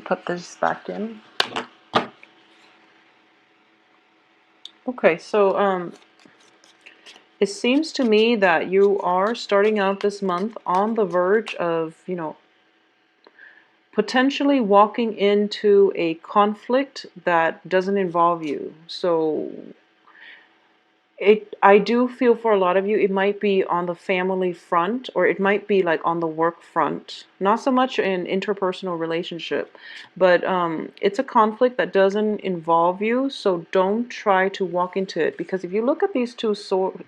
put this back in. Okay, so it seems to me that you are starting out this month on the verge of, potentially walking into a conflict that doesn't involve you. So I do feel for a lot of you, it might be on the family front, or it might be like on the work front. Not so much in interpersonal relationship, but it's a conflict that doesn't involve you. So don't try to walk into it, because if you look at these two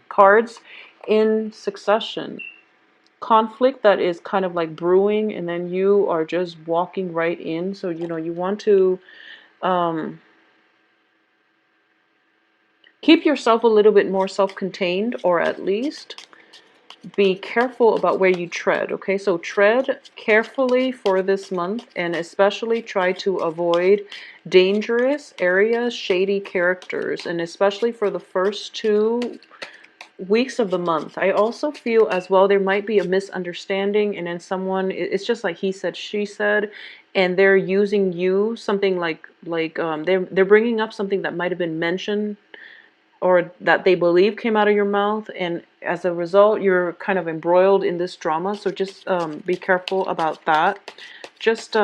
cards in succession, conflict that is kind of like brewing, and then you are just walking right in. So you want to um, keep yourself a little bit more self-contained, or at least be careful about where you tread. Okay, so tread carefully for this month, and especially try to avoid dangerous areas, shady characters, and especially for the first 2 weeks of the month. I also feel as well there might be a misunderstanding, and then someone, it's just like he said, she said, and they're using you, something like they're bringing up something that might have been mentioned or that they believe came out of your mouth, and as a result you're kind of embroiled in this drama. So just be careful about that. Just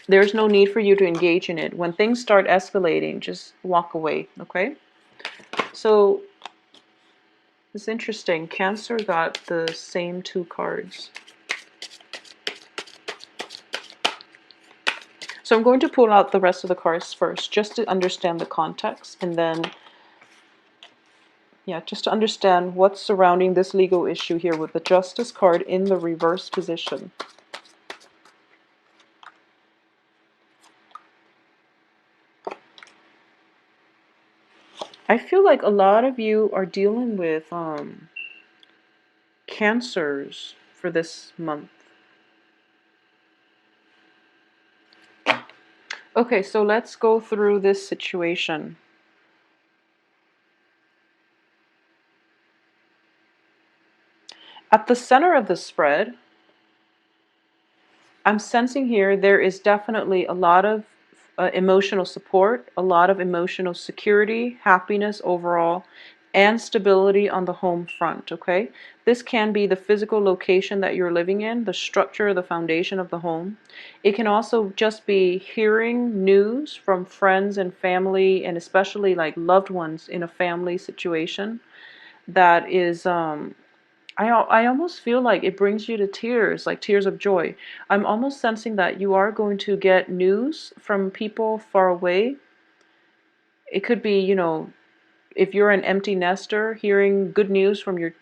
there's no need for you to engage in it. When things start escalating, just walk away. Okay, so it's interesting, Cancer got the same 2 cards. So I'm going to pull out the rest of the cards first, just to understand the context, and then just to understand what's surrounding this legal issue here with the Justice card in the reverse position. I feel like a lot of you are dealing with cancers for this month. Okay, so let's go through this situation. At the center of the spread, I'm sensing here there is definitely a lot of emotional support, a lot of emotional security, happiness overall, and stability on the home front, okay? This can be the physical location that you're living in, the structure, the foundation of the home. It can also just be hearing news from friends and family, and especially like loved ones in a family situation that is I almost feel like it brings you to tears, like tears of joy. I'm almost sensing that you are going to get news from people far away. It could be, if you're an empty nester, hearing good news from your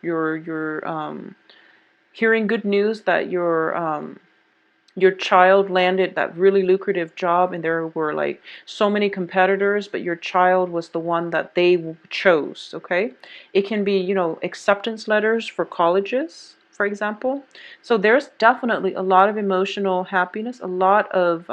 hearing good news that your child landed that really lucrative job, and there were like so many competitors, but your child was the one that they chose. Okay, it can be, acceptance letters for colleges, for example. So there's definitely a lot of emotional happiness, a lot of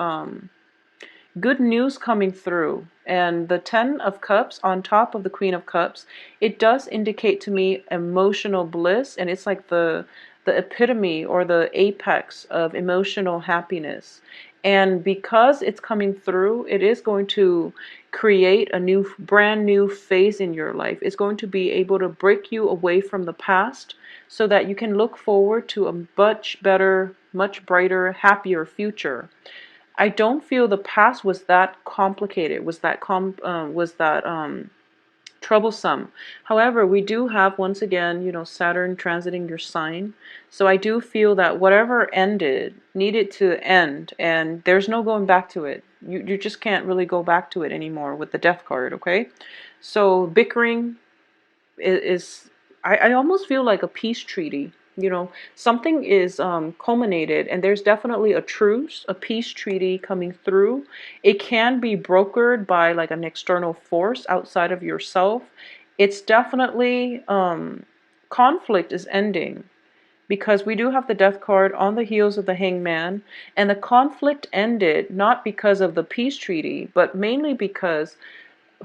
good news coming through. And the 10 of Cups on top of the Queen of Cups, it does indicate to me emotional bliss, and it's like the epitome or the apex of emotional happiness. And because it's coming through, it is going to create a brand new phase in your life. It's going to be able to break you away from the past, so that you can look forward to a much better, much brighter, happier future. I don't feel the past was that complicated, was that troublesome. However, we do have, once again, Saturn transiting your sign. So I do feel that whatever ended needed to end, and there's no going back to it. You just can't really go back to it anymore with the Death card, okay? So bickering is I almost feel like a peace treaty. Something is culminated, and there's definitely a truce, a peace treaty coming through. It can be brokered by like an external force outside of yourself. It's definitely conflict is ending, because we do have the Death card on the heels of the Hangman, and the conflict ended not because of the peace treaty, but mainly because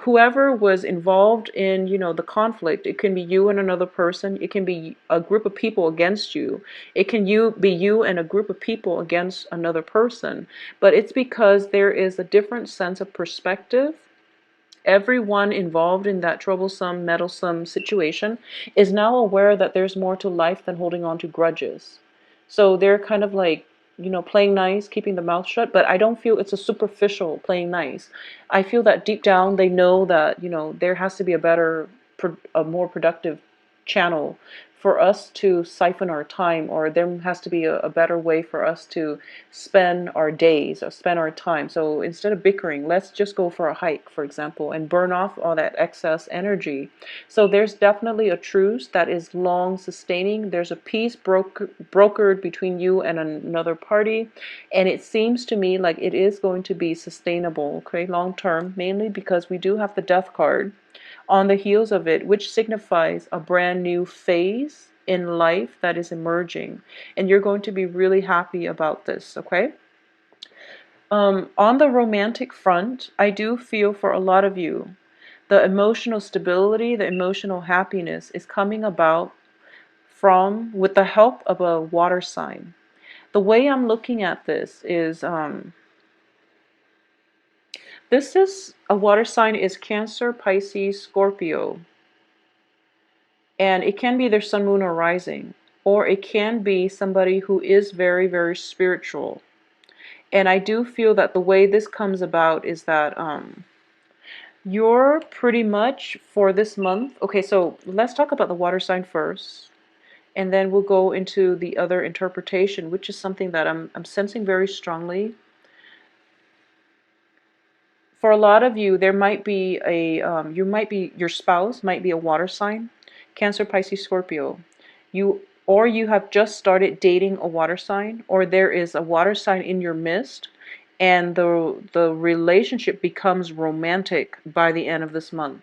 whoever was involved in, the conflict, it can be you and another person, it can be a group of people against you, it can be you and a group of people against another person, but it's because there is a different sense of perspective. Everyone involved in that troublesome, meddlesome situation is now aware that there's more to life than holding on to grudges. So they're kind of like, playing nice, keeping the mouth shut, but I don't feel it's a superficial playing nice. I feel that deep down they know that, there has to be a better, a more productive channel for us to siphon our time, or there has to be a better way for us to spend our days or spend our time. So instead of bickering, let's just go for a hike, for example, and burn off all that excess energy. So there's definitely a truce that is long sustaining. There's a peace brokered between you and another party, and it seems to me like it is going to be sustainable, okay, long term, mainly because we do have the death card on the heels of it, which signifies a brand new phase in life that is emerging. And you're going to be really happy about this, okay? On the romantic front, I do feel for a lot of you, the emotional stability, the emotional happiness is coming about with the help of a water sign. The way I'm looking at this is, this is a water sign is Cancer, Pisces, Scorpio. And it can be their sun, moon, or rising. Or it can be somebody who is very, very spiritual. And I do feel that the way this comes about is that you're pretty much for this month. Okay, so let's talk about the water sign first. And then we'll go into the other interpretation, which is something that I'm sensing very strongly. For a lot of you, there might be your spouse might be a water sign, Cancer, Pisces, Scorpio. Or you have just started dating a water sign, or there is a water sign in your midst, and the relationship becomes romantic by the end of this month.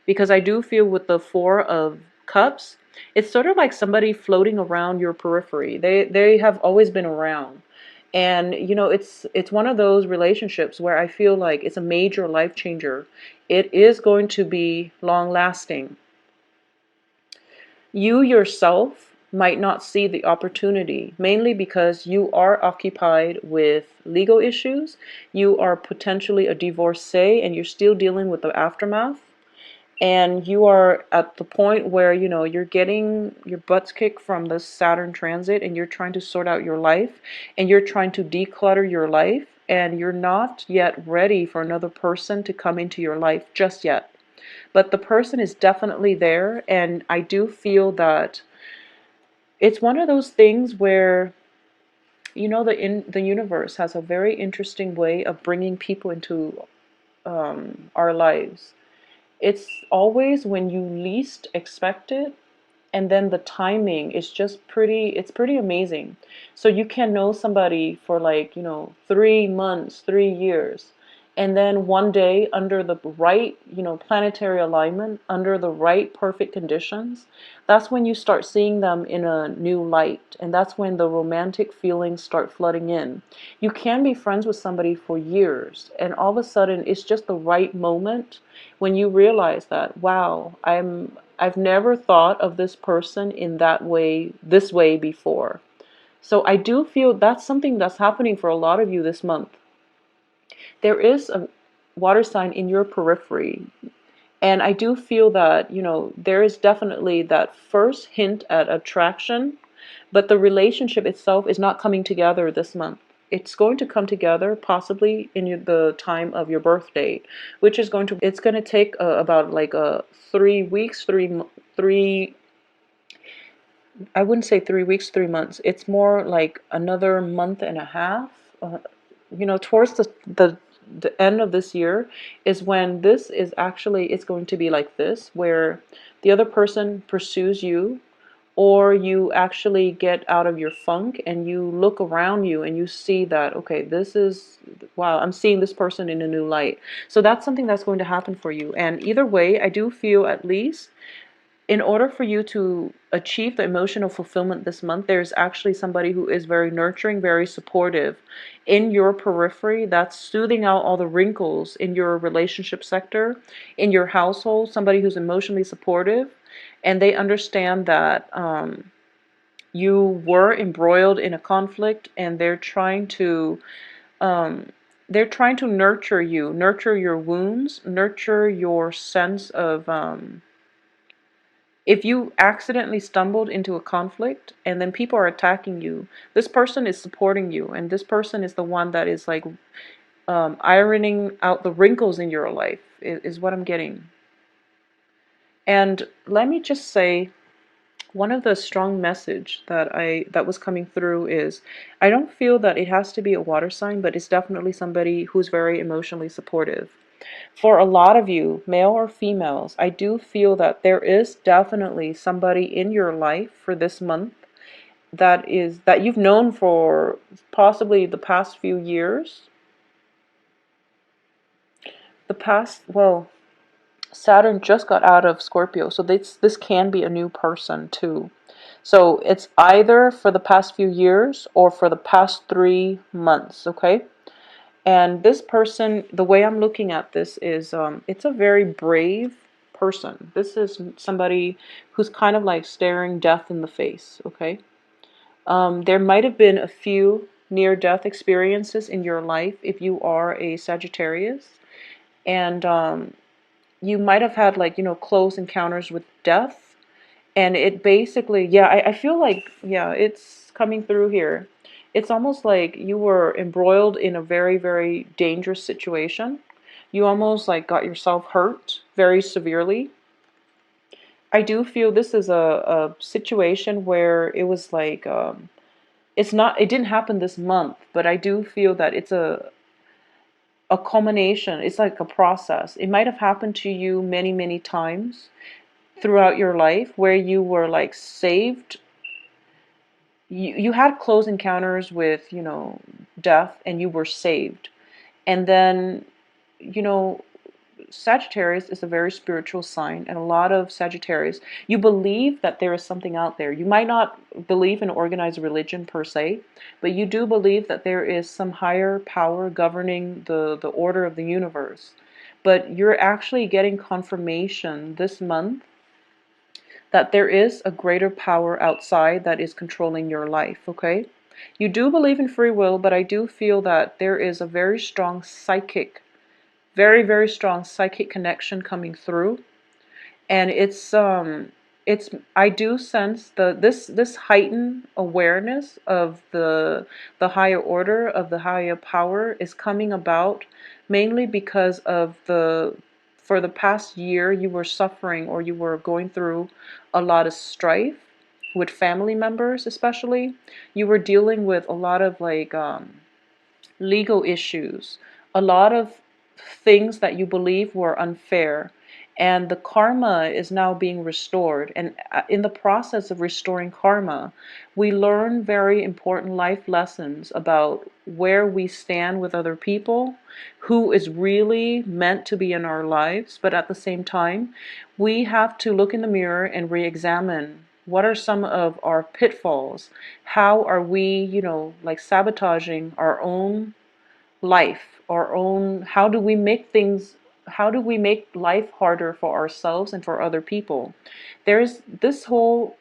Because I do feel with the Four of Cups, it's sort of like somebody floating around your periphery. They have always been around. And it's one of those relationships where I feel like it's a major life changer. It is going to be long lasting. You yourself might not see the opportunity, mainly because you are occupied with legal issues. You are potentially a divorcee and you're still dealing with the aftermath. And you are at the point where, you're getting your butts kicked from the Saturn transit and you're trying to sort out your life and you're trying to declutter your life, and you're not yet ready for another person to come into your life just yet. But the person is definitely there, and I do feel that it's one of those things where, the universe has a very interesting way of bringing people into our lives. It's always when you least expect it, and then the timing is just it's pretty amazing. So you can know somebody for like, 3 months, 3 years, and then one day, under the right, planetary alignment, under the right perfect conditions, that's when you start seeing them in a new light, and that's when the romantic feelings start flooding in. You can be friends with somebody for years, and all of a sudden it's just the right moment when you realize that, wow, I've never thought of this person in this way before. So I do feel that's something that's happening for a lot of you this month. There is a water sign in your periphery. And I do feel that, there is definitely that first hint at attraction, but the relationship itself is not coming together this month. It's going to come together possibly in the time of your birthday, which is it's going to take about like 3 weeks, I wouldn't say 3 weeks, 3 months. It's more like another month and a half. Towards the end of this year is when this is actually, it's going to be like this, where the other person pursues you, or you actually get out of your funk and you look around you and you see that, okay, wow, I'm seeing this person in a new light. So that's something that's going to happen for you. And either way, I do feel at least in order for you to achieve the emotional fulfillment this month, there's actually somebody who is very nurturing, very supportive in your periphery, that's soothing out all the wrinkles in your relationship sector, in your household, somebody who's emotionally supportive, and they understand that you were embroiled in a conflict, and they're trying to nurture you, nurture your wounds, nurture your sense of if you accidentally stumbled into a conflict and then people are attacking you, this person is supporting you, and this person is the one that is like ironing out the wrinkles in your life, is what I'm getting. And let me just say, one of the strong message that was coming through is, I don't feel that it has to be a water sign, but it's definitely somebody who's very emotionally supportive. For a lot of you, male or females, I do feel that there is definitely somebody in your life for this month that you've known for possibly the past few years. Well, Saturn just got out of Scorpio, so this can be a new person too. So it's either for the past few years or for the past 3 months, okay? And this person, the way I'm looking at this is, it's a very brave person. This is somebody who's kind of like staring death in the face, okay? There might have been a few near-death experiences in your life if you are a Sagittarius. And you might have had, like, close encounters with death. And it basically, yeah, I feel like, yeah, it's coming through here. It's almost like you were embroiled in a very, very dangerous situation. You almost like got yourself hurt very severely. I do feel this is a situation where it was like, it didn't happen this month, but I do feel that it's a culmination. It's like a process. It might have happened to you many, many times throughout your life where you were like saved. You had close encounters with, death, and you were saved. And then, you know, Sagittarius is a very spiritual sign, and a lot of Sagittarius, you believe that there is something out there. You might not believe in organized religion per se, but you do believe that there is some higher power governing the order of the universe. But you're actually getting confirmation this month that there is a greater power outside that is controlling your life, okay? You do believe in free will, but I do feel that there is a very strong psychic, very, very strong psychic connection coming through. And it's I do sense this heightened awareness of the higher order, of the higher power, is coming about mainly because of for the past year you were suffering, or you were going through a lot of strife with family members. Especially you were dealing with a lot of like legal issues, a lot of things that you believe were unfair. And the karma is now being restored. And in the process of restoring karma, we learn very important life lessons about where we stand with other people, who is really meant to be in our lives. But at the same time, we have to look in the mirror and re-examine what are some of our pitfalls. How are we, like sabotaging our own life, our own, how do we make life harder for ourselves and for other people? There's this whole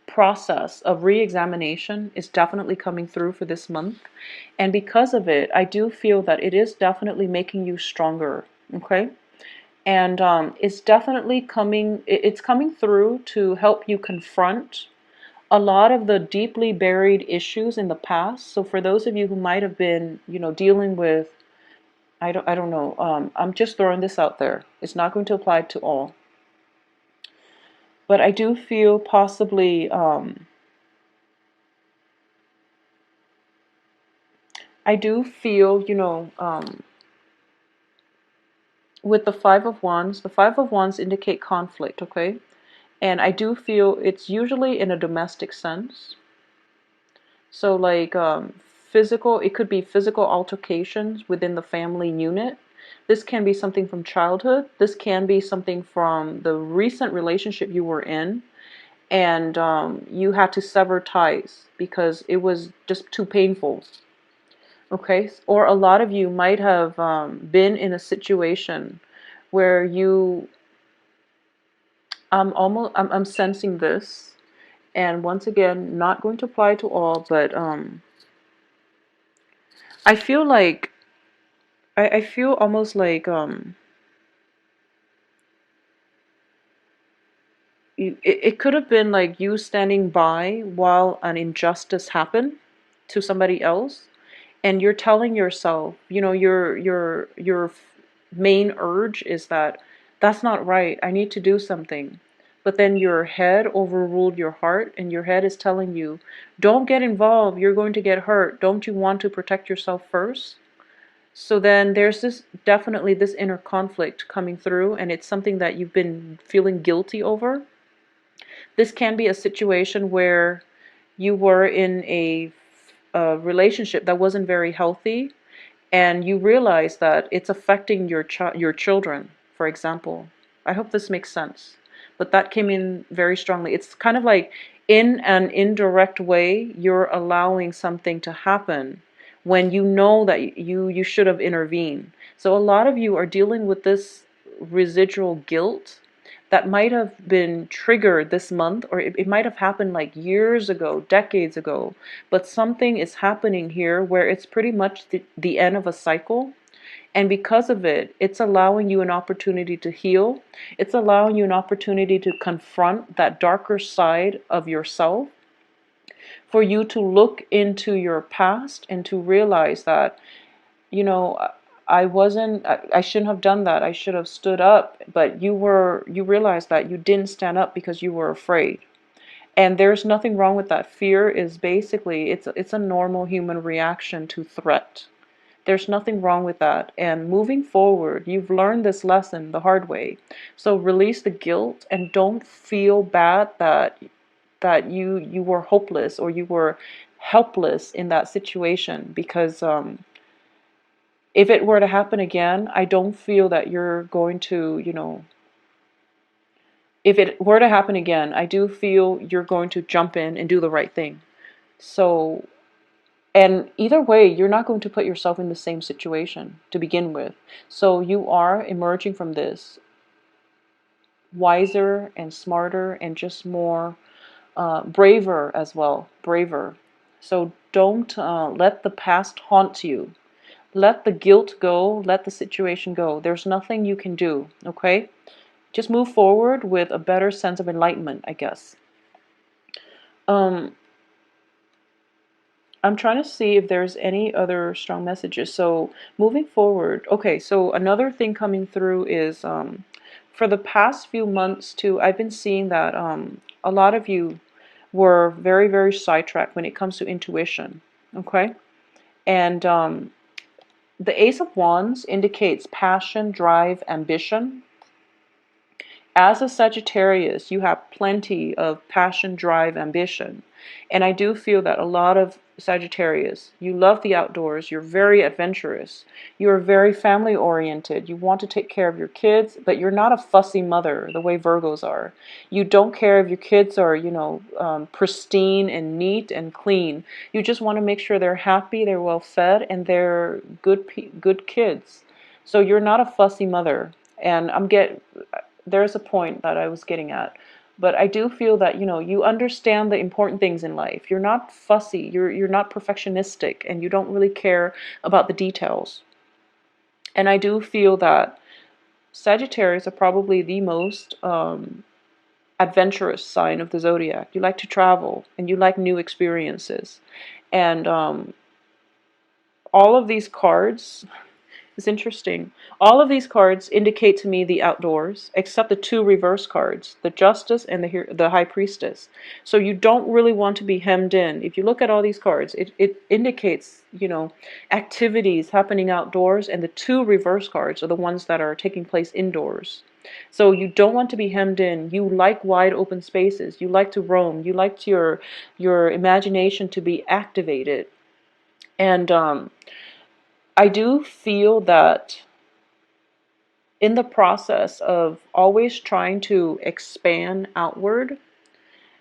process of re-examination is definitely coming through for this month. And because of it, I do feel that it is definitely making you stronger, okay? And it's definitely it's coming through to help you confront a lot of the deeply buried issues in the past. So for those of you who might have been, dealing with, I don't know, I'm just throwing this out there. It's not going to apply to all. But I do feel possibly, I do feel, with the Five of Wands indicate conflict, okay? And I do feel it's usually in a domestic sense. So like physical, it could be physical altercations within the family unit. This can be something from childhood. This can be something from the recent relationship you were in, and you had to sever ties because it was just too painful. Okay, or a lot of you might have been in a situation where you, I'm sensing this, and once again, not going to apply to all, but I feel like, I feel almost like it could have been like you standing by while an injustice happened to somebody else, and you're telling yourself, your main urge is that that's not right, I need to do something. But then your head overruled your heart, and your head is telling you, don't get involved, you're going to get hurt, don't you want to protect yourself first? So then there's this, definitely this inner conflict coming through, and it's something that you've been feeling guilty over. This can be a situation where you were in a relationship that wasn't very healthy, and you realize that it's affecting your children, for example. I hope this makes sense. But that came in very strongly. It's kind of like, in an indirect way, you're allowing something to happen when you know that you should have intervened. So a lot of you are dealing with this residual guilt that might have been triggered this month, or it might have happened like years ago, decades ago. But something is happening here where it's pretty much the end of a cycle. And because of it, it's allowing you an opportunity to heal. It's allowing you an opportunity to confront that darker side of yourself, for you to look into your past and to realize that, you know, I shouldn't have done that. I should have stood up. But you realized that you didn't stand up because you were afraid. And there's nothing wrong with that. Fear is basically, it's a normal human reaction to threat. There's nothing wrong with that. And moving forward, you've learned this lesson the hard way. So release the guilt, and don't feel bad that you were hopeless or you were helpless in that situation, because if it were to happen again, I don't feel that you're going to, if it were to happen again, I do feel you're going to jump in and do the right thing. So, and either way, you're not going to put yourself in the same situation to begin with. So you are emerging from this wiser and smarter, and just more braver as well, braver. So don't let the past haunt you. Let the guilt go, let the situation go. There's nothing you can do, okay? Just move forward with a better sense of enlightenment, I guess. Um, I'm trying to see if there's any other strong messages. So moving forward, okay, so another thing coming through is for the past few months too, I've been seeing that a lot of you were very, very sidetracked when it comes to intuition, okay? And the Ace of Wands indicates passion, drive, ambition. As a Sagittarius, you have plenty of passion, drive, ambition. And I do feel that a lot of Sagittarius, you love the outdoors, you're very adventurous, you're very family oriented, you want to take care of your kids, but you're not a fussy mother the way Virgos are. You don't care if your kids are, pristine and neat and clean. You just want to make sure they're happy, they're well fed, and they're good kids. So you're not a fussy mother. And there's a point that I was getting at. But I do feel that, you understand the important things in life. You're not fussy, you're not perfectionistic, and you don't really care about the details. And I do feel that Sagittarius are probably the most adventurous sign of the zodiac. You like to travel, and you like new experiences. And all of these cards, it's interesting. All of these cards indicate to me the outdoors, except the two reverse cards, the Justice and the High Priestess. So you don't really want to be hemmed in. If you look at all these cards, it indicates, activities happening outdoors, and the two reverse cards are the ones that are taking place indoors. So you don't want to be hemmed in. You like wide open spaces. You like to roam. You like your imagination to be activated. And I do feel that in the process of always trying to expand outward,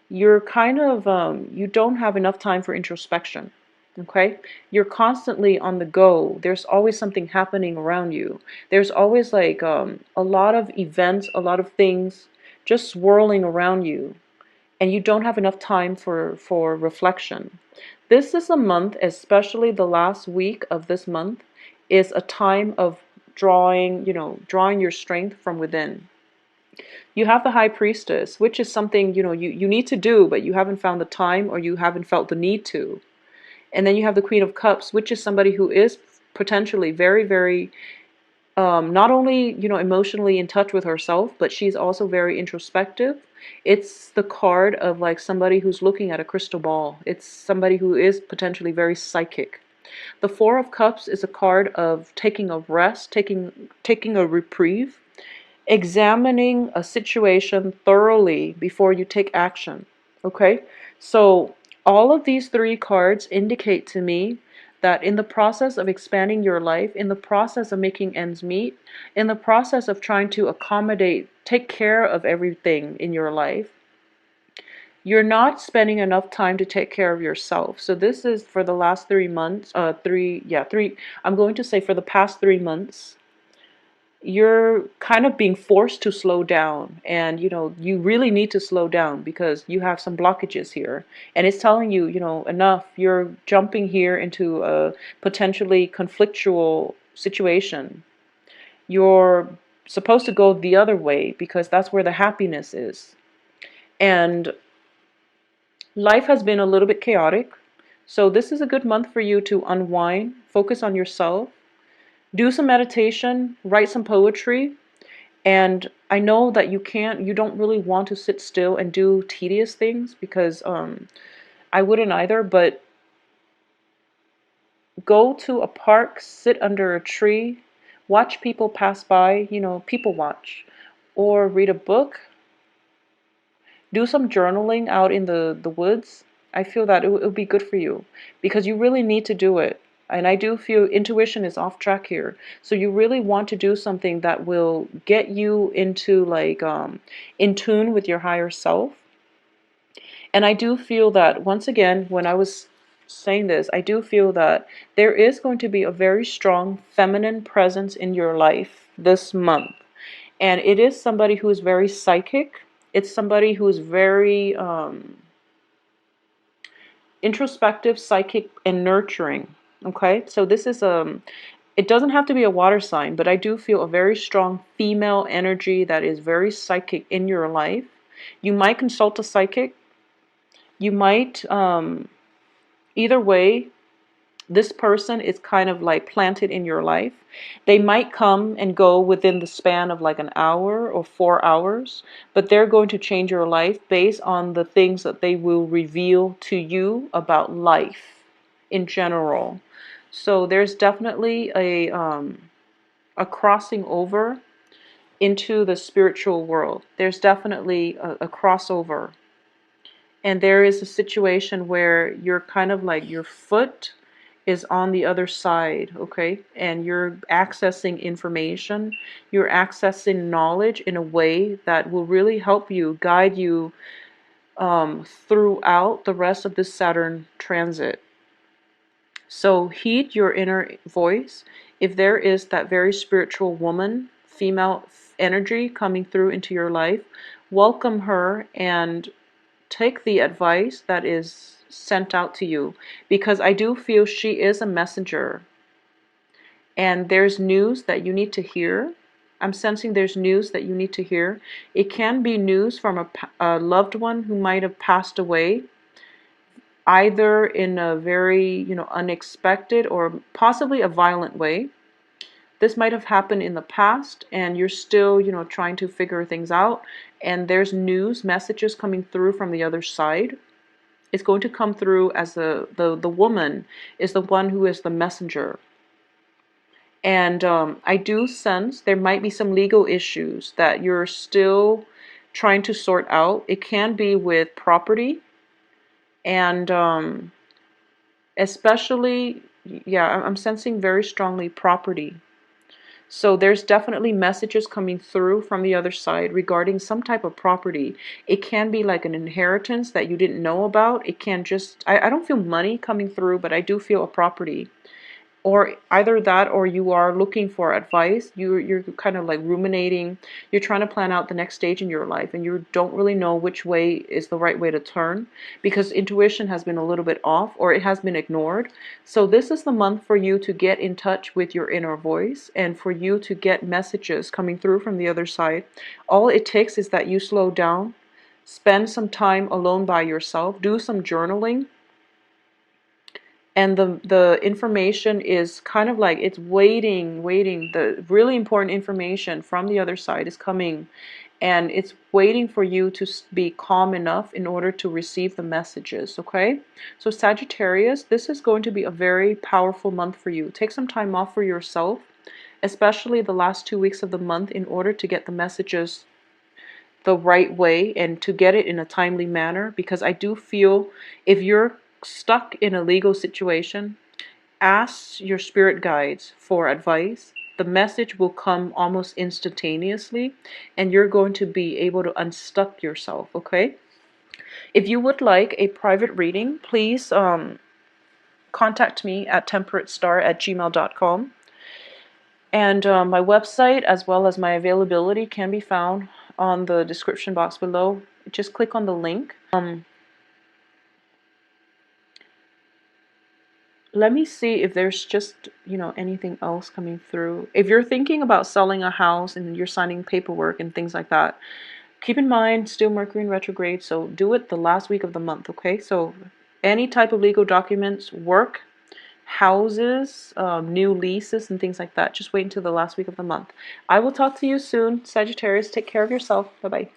you're kind of, you don't have enough time for introspection. Okay? You're constantly on the go. There's always something happening around you. There's always like a lot of events, a lot of things just swirling around you, and you don't have enough time for reflection. This is a month, especially the last week of this month, is a time of drawing, drawing your strength from within. You have the high priestess, which is something, you need to do, but you haven't found the time or you haven't felt the need to. And then you have the Queen of Cups, which is somebody who is potentially very, very, not only, emotionally in touch with herself, but she's also very introspective. It's the card of like somebody who's looking at a crystal ball. It's somebody who is potentially very psychic. The Four of Cups is a card of taking a rest, taking a reprieve, examining a situation thoroughly before you take action. Okay? So, all of these three cards indicate to me that in the process of expanding your life, in the process of making ends meet, in the process of trying to accommodate, take care of everything in your life, you're not spending enough time to take care of yourself. So this is for the last 3 months, I'm going to say for the past 3 months, you're kind of being forced to slow down, and you really need to slow down because you have some blockages here, and it's telling you, enough. You're jumping here into a potentially conflictual situation. You're supposed to go the other way because that's where the happiness is. And life has been a little bit chaotic, so this is a good month for you to unwind, focus on yourself, do some meditation, write some poetry. And I know that you don't really want to sit still and do tedious things because I wouldn't either, but go to a park, sit under a tree, watch people pass by, people watch, or read a book, do some journaling out in the woods. I feel that it would be good for you because you really need to do it. And I do feel intuition is off track here. So you really want to do something that will get you into like in tune with your higher self. And I do feel that once again, when I was saying this, I do feel that there is going to be a very strong feminine presence in your life this month. And it is somebody who is very psychic. It's somebody who is very introspective, psychic, and nurturing. Okay, so this is it doesn't have to be a water sign, but I do feel a very strong female energy that is very psychic in your life. You might consult a psychic. You might, either way, this person is kind of like planted in your life. They might come and go within the span of like an hour or 4 hours, but they're going to change your life based on the things that they will reveal to you about life in general. So there's definitely a crossing over into the spiritual world. There's definitely a crossover. And there is a situation where you're kind of like your foot is on the other side, okay? And you're accessing information, you're accessing knowledge in a way that will really help you, guide you throughout the rest of this Saturn transit. So heed your inner voice. If there is that very spiritual woman, female energy coming through into your life, welcome her and take the advice that is sent out to you, because I do feel she is a messenger and there's news that you need to hear. I'm sensing there's news that you need to hear. It can be news from a loved one who might have passed away, either in a very, unexpected or possibly a violent way. This might have happened in the past and you're still, trying to figure things out, and there's news messages coming through from the other side. It's going to come through as the woman is the one who is the messenger. And I do sense there might be some legal issues that you're still trying to sort out. It can be with property, and especially, yeah, I'm sensing very strongly property. So there's definitely messages coming through from the other side regarding some type of property. It can be like an inheritance that you didn't know about. It can just, I don't feel money coming through, but I do feel a property. Or either that, or you are looking for advice. You're kind of like ruminating. You're trying to plan out the next stage in your life, and you don't really know which way is the right way to turn because intuition has been a little bit off, or it has been ignored. So this is the month for you to get in touch with your inner voice and for you to get messages coming through from the other side. All it takes is that you slow down, spend some time alone by yourself, do some journaling, and the information is kind of like it's waiting. The really important information from the other side is coming, and it's waiting for you to be calm enough in order to receive the messages. Okay, so Sagittarius, this is going to be a very powerful month for you. Take some time off for yourself, especially the last 2 weeks of the month, in order to get the messages the right way and to get it in a timely manner, because I do feel if you're stuck in a legal situation, ask your spirit guides for advice. The message will come almost instantaneously and you're going to be able to unstuck yourself, okay? If you would like a private reading, please contact me at temperatestar@gmail.com. And my website as well as my availability can be found on the description box below. Just click on the link. Let me see if there's just, anything else coming through. If you're thinking about selling a house and you're signing paperwork and things like that, keep in mind still Mercury in retrograde, so do it the last week of the month, okay? So any type of legal documents, work, houses, new leases and things like that, just wait until the last week of the month. I will talk to you soon. Sagittarius, take care of yourself. Bye-bye.